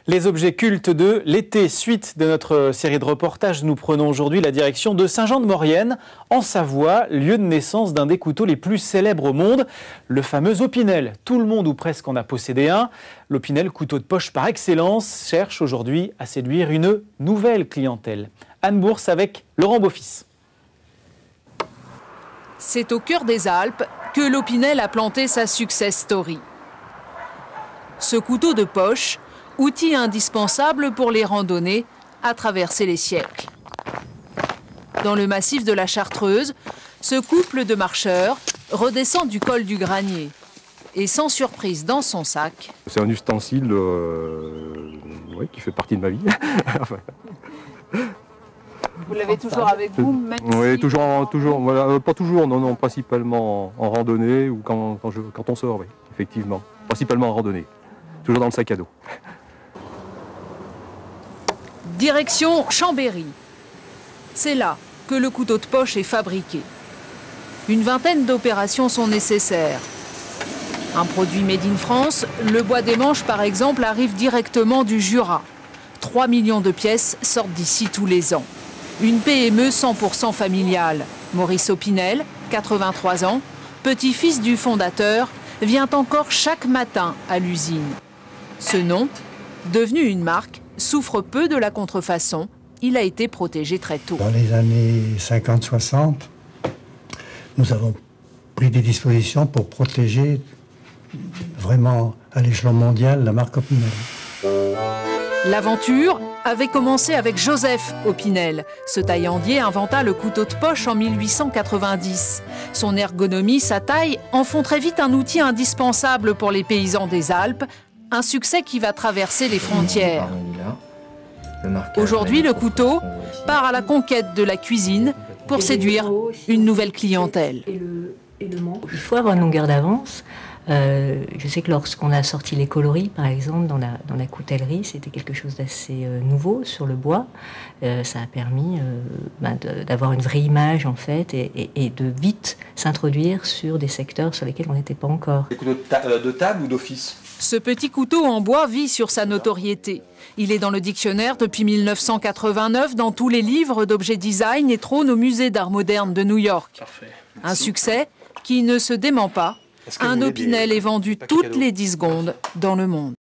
Les objets cultes de l'été, suite de notre série de reportages, nous prenons aujourd'hui la direction de Saint-Jean-de-Maurienne, en Savoie, lieu de naissance d'un des couteaux les plus célèbres au monde, le fameux Opinel. Tout le monde ou presque en a possédé un. L'Opinel, couteau de poche par excellence, cherche aujourd'hui à séduire une nouvelle clientèle. Anne Bourse avec Laurent Beaufils. C'est au cœur des Alpes que l'Opinel a planté sa success story. Ce couteau de poche, outil indispensable pour les randonnées à traverser les siècles. Dans le massif de la Chartreuse, ce couple de marcheurs redescend du col du Granier. Et sans surprise dans son sac... C'est un ustensile qui fait partie de ma vie. Vous l'avez toujours avec vous, même Oui, si... toujours, voilà, pas toujours, non, principalement en randonnée ou quand on sort, oui, effectivement. Principalement en randonnée, toujours dans le sac à dos. Direction Chambéry. C'est là que le couteau de poche est fabriqué. Une vingtaine d'opérations sont nécessaires. Un produit made in France, le bois des manches par exemple arrive directement du Jura. 3 millions de pièces sortent d'ici tous les ans. Une PME 100% familiale. Maurice Opinel, 83 ans, petit-fils du fondateur, vient encore chaque matin à l'usine. Ce nom, devenu une marque, souffre peu de la contrefaçon. Il a été protégé très tôt. Dans les années 50-60, nous avons pris des dispositions pour protéger vraiment à l'échelon mondial la marque Opinel. L'aventure avait commencé avec Joseph Opinel. Ce taillandier inventa le couteau de poche en 1890. Son ergonomie, sa taille en font très vite un outil indispensable pour les paysans des Alpes. Un succès qui va traverser les frontières. Aujourd'hui, le couteau part à la conquête de la cuisine pour séduire une nouvelle clientèle. Il faut avoir une longueur d'avance. Je sais que lorsqu'on a sorti les coloris, par exemple, dans la coutellerie, c'était quelque chose d'assez nouveau sur le bois. Ça a permis d'avoir une vraie image, en fait, et de vite s'introduire sur des secteurs sur lesquels on n'était pas encore. Des couteaux de table ou d'office? Ce petit couteau en bois vit sur sa notoriété. Il est dans le dictionnaire depuis 1989, dans tous les livres d'objets design et trône au musée d'art moderne de New York. Un succès qui ne se dément pas. Un Opinel est vendu toutes les 10 secondes dans le monde.